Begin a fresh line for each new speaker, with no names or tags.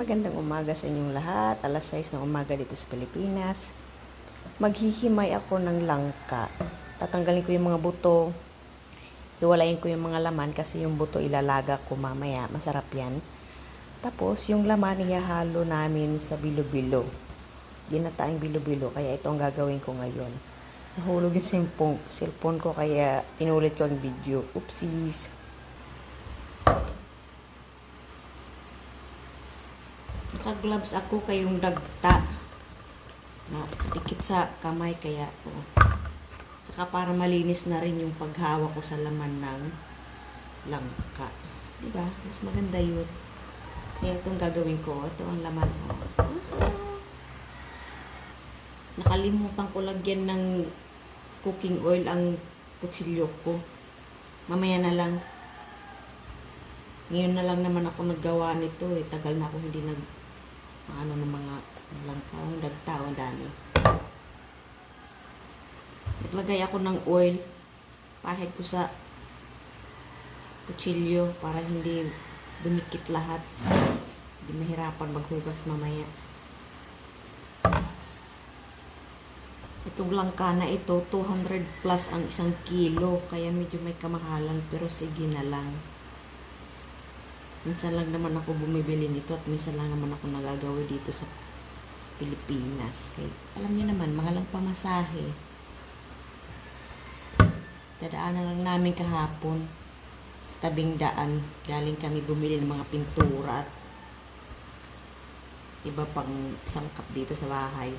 Magandang umaga sa inyong lahat. Alas 6 ng umaga dito sa Pilipinas. Maghihimay ako ng langka. Tatanggalin ko yung mga buto. Iwalayin ko yung mga laman kasi yung buto ilalaga ko mamaya. Masarap yan. Tapos yung laman ihahalo namin sa bilo-bilo. Ginataang bilo-bilo. Kaya ito ang gagawin ko ngayon. Nahulog yung cellphone ko kaya inulit ko ang video. Oopsies. Naka-gloves ako kayong dagta na dikit sa kamay kaya saka para malinis na rin yung paghawak ko sa laman ng langka, diba? Mas maganda yun. Kaya itong gagawin ko, ito ang laman ko. Nakalimutan ko lagyan ng cooking oil ang kutsilyo ko, mamaya na lang. Ngayon na lang naman ako naggawa nito tagal na ako hindi ng mga langka, dagta, ang dami. Naglagay ako ng oil, pahid ko sa kutsilyo para hindi dumikit lahat. Hindi mahirapan maghugas mamaya. Itong langka na ito, 200 plus ang 1 kilo, kaya medyo may kamahalan, pero sige na lang. Minsan lang naman ako bumibili nito at minsan lang naman ako nagagawa dito sa Pilipinas. Kaya alam niyo naman, mahal ang pamasahe. Dadaanan lang namin kahapon sa tabing daan. Galing kami bumili ng mga pintura at iba pang sangkap dito sa bahay.